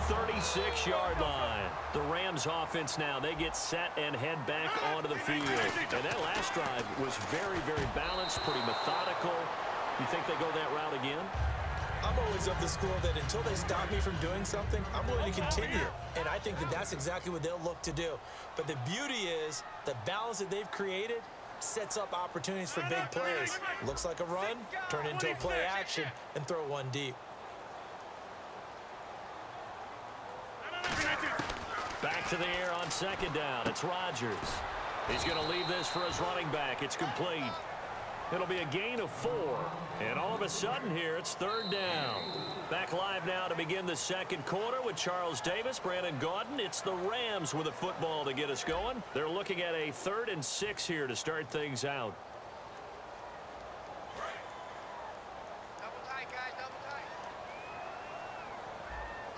36-yard line. The Rams offense now, they get set and head back onto the field. And that last drive was very, very balanced, pretty methodical. You think they go that route again? I'm always of the school that until they stop me from doing something, I'm willing to continue. And I think that that's exactly what they'll look to do. But the beauty is the balance that they've created sets up opportunities for big plays. Looks like a run, turn into a play action, and throw one deep. Back to the air on second down. It's Rodgers. He's going to leave this for his running back. It's complete. It'll be a gain of 4. And all of a sudden here, it's third down. Back live now to begin the second quarter with Charles Davis, Brandon Gaudin. It's the Rams with a football to get us going. They're looking at a 3rd and 6 here to start things out. Double tight, guys, double tight.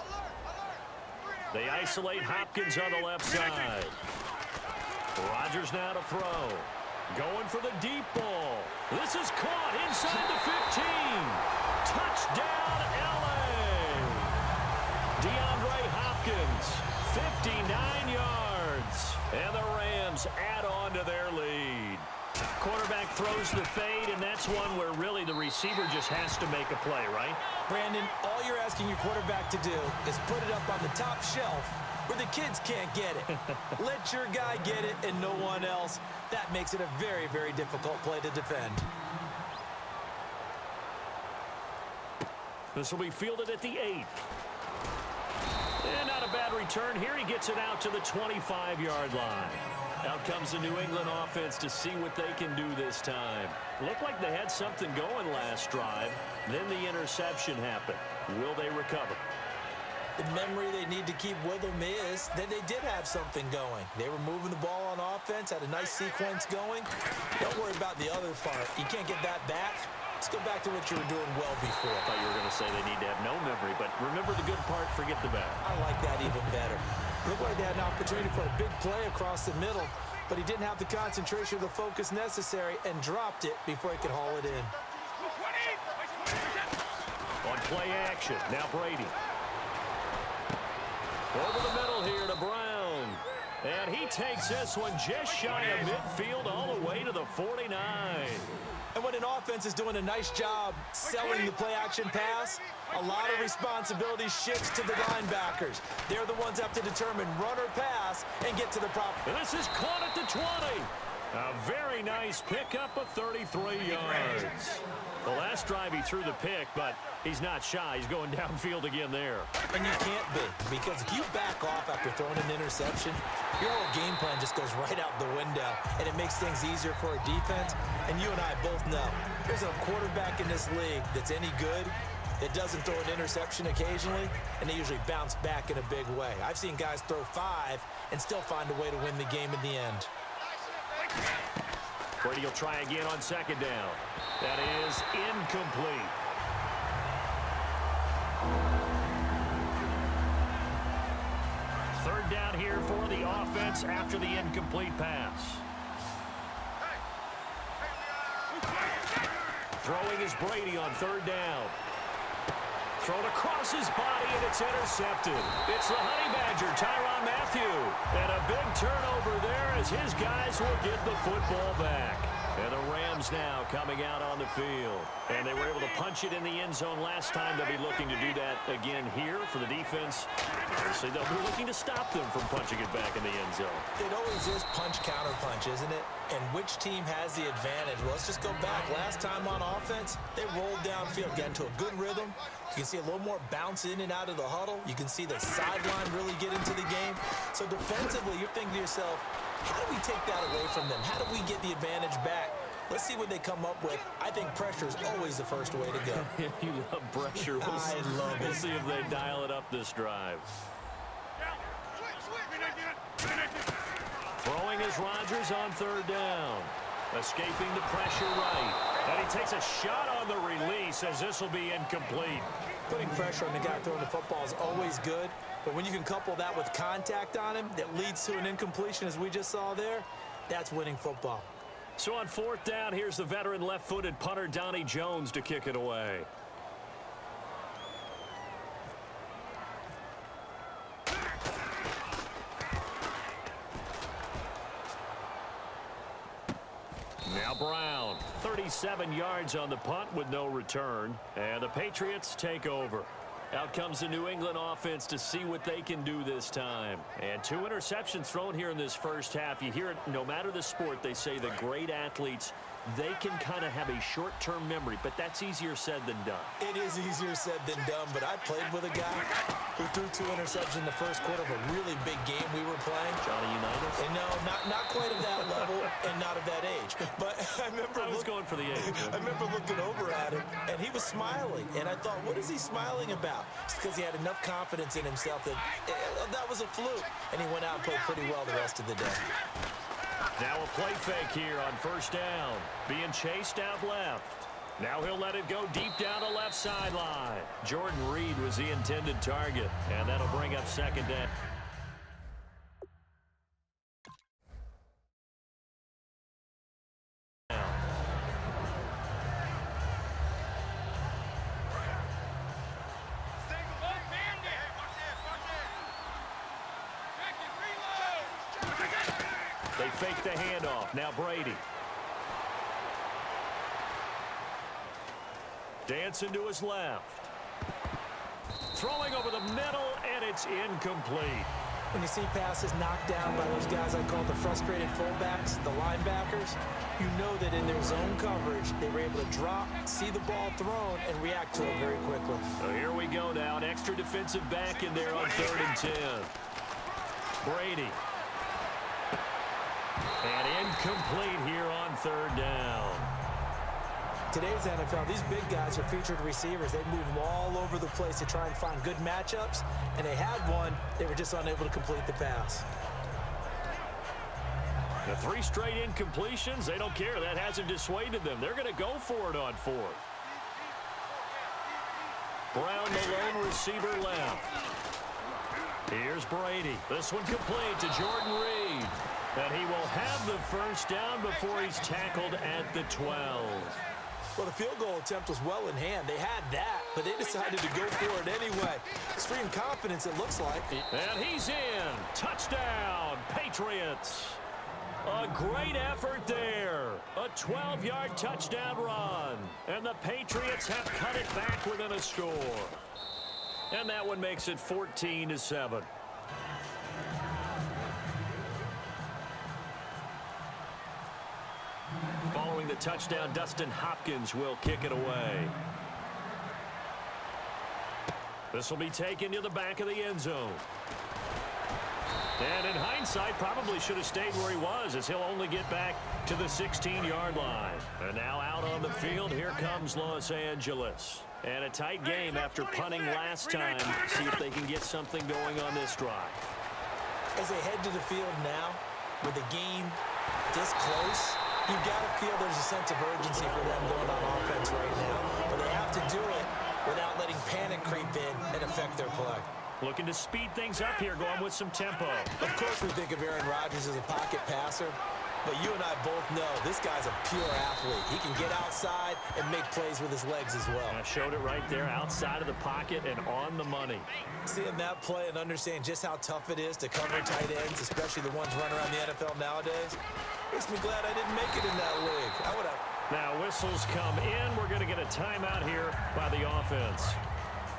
Alert, alert. They isolate Hopkins on the left side. Rodgers now to throw. Going for the deep ball. This is caught inside the 15. Touchdown, L.A. DeAndre Hopkins, 59 yards. And the Rams add on to their lead. Quarterback throws the fade, and that's one where really the receiver just has to make a play, right? Brandon, all you're asking your quarterback to do is put it up on the top shelf where the kids can't get it. Let your guy get it and no one else. That makes it a very, very difficult play to defend. This will be fielded at the 8. And not a bad return here. He gets it out to the 25-yard line. Out comes the New England offense to see what they can do this time. Looked like they had something going last drive. Then the interception happened. Will they recover? The memory they need to keep with them is that they did have something going. They were moving the ball on offense, had a nice sequence going. Don't worry about the other part. You can't get that back. Let's go back to what you were doing well before. I thought you were going to say they need to have no memory, but remember the good part, forget the bad. I like that even better. Looked like they had an opportunity for a big play across the middle, but he didn't have the concentration or the focus necessary and dropped it before he could haul it in. On play action, now Brady. Over the middle here to Brown. And he takes this one just shy of midfield all the way to the 49. And when an offense is doing a nice job selling the play-action pass, a lot of responsibility shifts to the linebackers. They're the ones that have to determine run or pass and get to the proper. And this is caught at the 20. A very nice pickup of 33 yards. The last drive he threw the pick, but he's not shy. He's going downfield again there. And you can't be, because if you back off after throwing an interception, your whole game plan just goes right out the window, and it makes things easier for a defense. And you and I both know there's a quarterback in this league that's any good that doesn't throw an interception occasionally, and they usually bounce back in a big way. I've seen guys throw 5 and still find a way to win the game in the end. Brady will try again on second down. That is incomplete. Third down here for the offense after the incomplete pass. Throwing is Brady on third down. Thrown across his body, and it's intercepted. It's the Honey Badger, Tyrann Mathieu. And a big turnover there as his guys will get the football back. And the Rams now coming out on the field. And they were able to punch it in the end zone last time. They'll be looking to do that again here for the defense. Obviously, they'll be looking to stop them from punching it back in the end zone. It always is punch-counter-punch, isn't it? And which team has the advantage? Well, let's just go back. Last time on offense, they rolled downfield, got into a good rhythm. You can see a little more bounce in and out of the huddle. You can see the sideline really get into the game. So defensively, you're thinking to yourself, how do we take that away from them? How do we get the advantage back? Let's see what they come up with. I think pressure is always the first way to go. You love pressure. I love it. We'll see if they dial it up this drive. Throwing is Rodgers on third down. Escaping the pressure right. And he takes a shot on the release as this will be incomplete. Putting pressure on the guy throwing the football is always good, but when you can couple that with contact on him that leads to an incompletion as we just saw there, that's winning football. So on fourth down, here's the veteran left-footed punter Donnie Jones to kick it away. Brown, 37 yards on the punt with no return. And the Patriots take over. Out comes the New England offense to see what they can do this time. And 2 interceptions thrown here in this first half. You hear it, no matter the sport, they say the great athletes, they can kind of have a short-term memory, but that's easier said than done. It is easier said than done, but I played with a guy who threw 2 interceptions in the first quarter of a really big game we were playing. Johnny Unitas? And no, not quite at that level and not at that age. But I remember I was going for the age. I remember looking over at him, and he was smiling. And I thought, what is he smiling about? It's because he had enough confidence in himself that that was a fluke. And he went out and played pretty well the rest of the day. Now a play fake here on first down. Being chased out left. Now he'll let it go deep down the left sideline. Jordan Reed was the intended target, and that'll bring up second down. They fake the handoff. Now Brady. Dancing to his left. Throwing over the middle, and it's incomplete. When you see passes knocked down by those guys I call the frustrated fullbacks, the linebackers, you know that in their zone coverage, they were able to drop, see the ball thrown, and react to it very quickly. So here we go now. An extra defensive back in there on 3rd and 10. Brady. And incomplete here on 3rd down. Today's NFL, these big guys are featured receivers. They move them all over the place to try and find good matchups, and they had one. They were just unable to complete the pass. The 3 straight incompletions, they don't care. That hasn't dissuaded them. They're going to go for it on 4th. Brown, the lone receiver left. Here's Brady. This one complete to Jordan Reed. And he will have the first down before he's tackled at the 12. Well, the field goal attempt was well in hand. They had that, but they decided to go for it anyway. Extreme confidence, it looks like. And he's in. Touchdown, Patriots. A great effort there. A 12-yard touchdown run. And the Patriots have cut it back within a score. And that one makes it 14-7. Following the touchdown, Dustin Hopkins will kick it away. This will be taken to the back of the end zone. And in hindsight, probably should have stayed where he was, as he'll only get back to the 16-yard line. And now out on the field, here comes Los Angeles. And a tight game after punting last time. See if they can get something going on this drive. As they head to the field now, with the game this close, you've got to feel there's a sense of urgency for them going on offense right now. But they have to do it without letting panic creep in and affect their play. Looking to speed things up here, going with some tempo. Of course we think of Aaron Rodgers as a pocket passer, but you and I both know this guy's a pure athlete. He can get outside and make plays with his legs as well. I showed it right there, outside of the pocket and on the money. Seeing that play and understand just how tough it is to cover tight ends, especially the ones running around the NFL nowadays, makes me glad I didn't make it in that league. I would have. Now whistles come in. We're going to get a timeout here by the offense.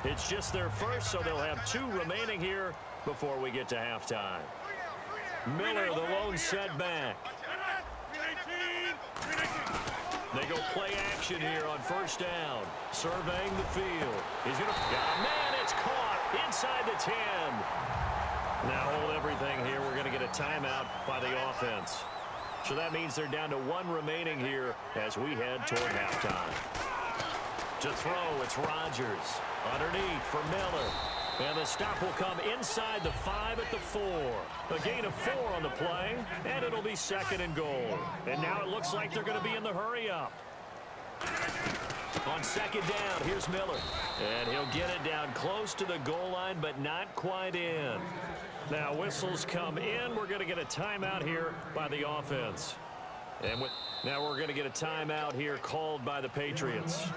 It's just their first, so they'll have 2 remaining here before we get to halftime. Miller, the lone setback. They go play action here on first down. Surveying the field. He's going to... man, it's caught inside the 10. Now hold everything here. We're going to get a timeout by the offense. So that means they're down to 1 remaining here as we head toward halftime. To throw, it's Rodgers. Underneath for Miller. And the stop will come inside the 5 at the 4. A gain of 4 on the play, and it'll be 2nd and goal. And now it looks like they're going to be in the hurry-up. On 2nd down, here's Miller. And he'll get it down close to the goal line, but not quite in. Now whistles come in. We're going to get a timeout here by the offense. And now we're going to get a timeout here called by the Patriots.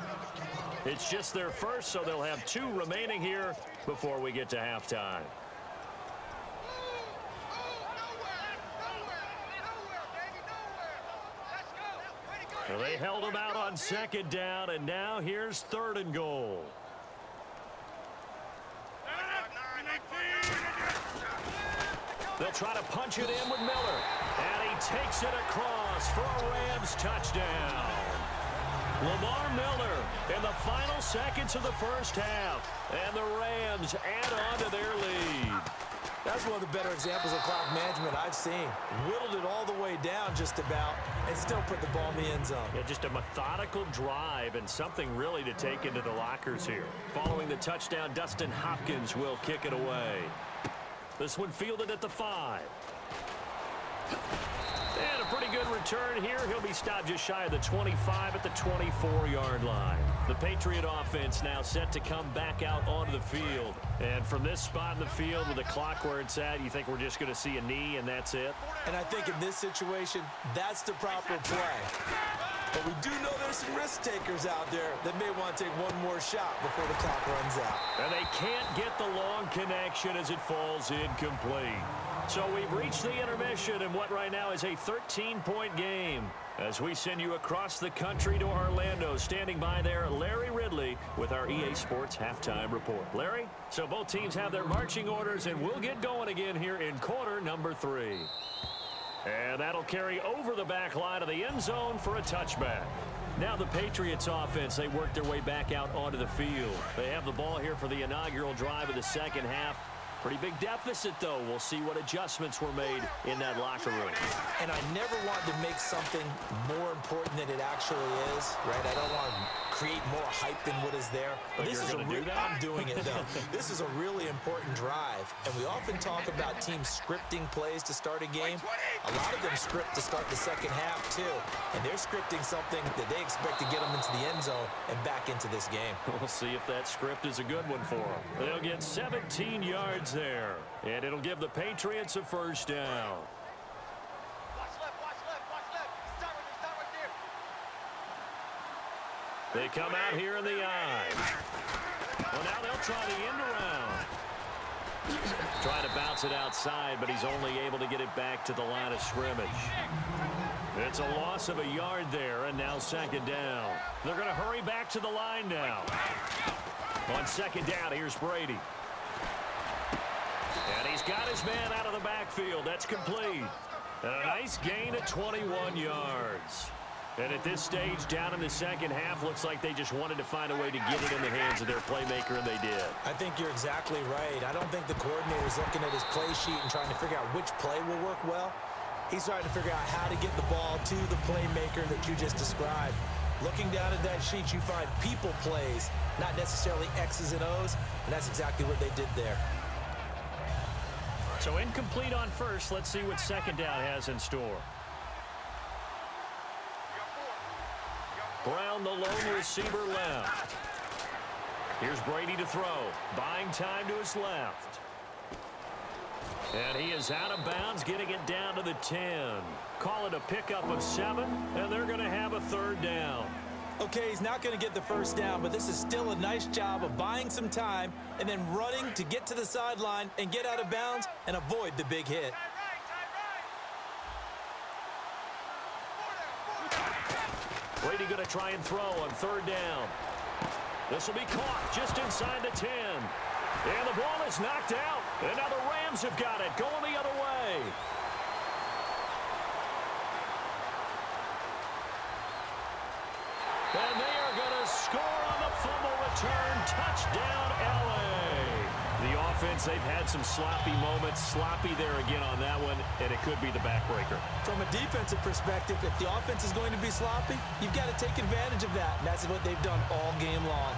It's just their first, so they'll have 2 remaining here before we get to halftime. Well, they held him out on second down, and now here's 3rd and goal. They'll try to punch it in with Miller. And he takes it across for a Rams touchdown. Lamar Miller in the final seconds of the first half. And the Rams add on to their lead. That's one of the better examples of clock management I've seen. Whittled it all the way down just about and still put the ball in the end zone. Yeah, just a methodical drive and something really to take into the lockers here. Following the touchdown, Dustin Hopkins will kick it away. This one fielded at the 5. And a pretty good return here. He'll be stopped just shy of the 25 at the 24-yard line. The Patriot offense now set to come back out onto the field. And from this spot in the field with the clock where it's at, you think we're just going to see a knee and that's it? And I think in this situation, that's the proper play. But we do know there's some risk takers out there that may want to take one more shot before the clock runs out. And they can't get the long connection as it falls incomplete. So we've reached the intermission in what right now is a 13-point game. As we send you across the country to Orlando, standing by there, Larry Ridley with our EA Sports Halftime Report. Larry, so both teams have their marching orders, and we'll get going again here in quarter number 3. And that'll carry over the back line of the end zone for a touchback. Now the Patriots offense, they work their way back out onto the field. They have the ball here for the inaugural drive of the second half. Pretty big deficit, though. We'll see what adjustments were made in that locker room. And I never want to make something more important than it actually is, right? I don't want to create more hype than what is there. But this is going to do that? I'm doing it, though. This is a really important drive. And we often talk about teams scripting plays to start a game. A lot of them script to start the second half, too. And they're scripting something that they expect to get them into the end zone and back into this game. We'll see if that script is a good one for them. They'll get 17 yards there, and it'll give the Patriots a first down. Watch left, watch left, watch left. Start right there. They come out here in the eye. Well, now they'll try the end around. Trying to bounce it outside, but he's only able to get it back to the line of scrimmage. It's a loss of a yard there, and now second down. They're going to hurry back to the line now. On second down, here's Brady. And he's got his man out of the backfield. That's complete. And a nice gain of 21 yards. And at this stage, down in the second half, looks like they just wanted to find a way to get it in the hands of their playmaker, and they did. I think you're exactly right. I don't think the coordinator's looking at his play sheet and trying to figure out which play will work well. He's trying to figure out how to get the ball to the playmaker that you just described. Looking down at that sheet, you find people plays, not necessarily X's and O's, and that's exactly what they did there. So incomplete on first. Let's see what second down has in store. Brown, the lone receiver, left. Here's Brady to throw. Buying time to his left. And he is out of bounds, getting it down to the 10. Call it a pickup of 7, and they're going to have a third down. Okay, he's not going to get the first down, but this is still a nice job of buying some time and then running to get to the sideline and get out of bounds and avoid the big hit. Brady going to try and throw on third down. This will be caught just inside the 10. And the ball is knocked out. And now the Rams have got it, going the other way. And they are going to score on the fumble return. Touchdown, L.A. The offense, they've had some sloppy moments. Sloppy there again on that one, and it could be the backbreaker. From a defensive perspective, if the offense is going to be sloppy, you've got to take advantage of that. And that's what they've done all game long.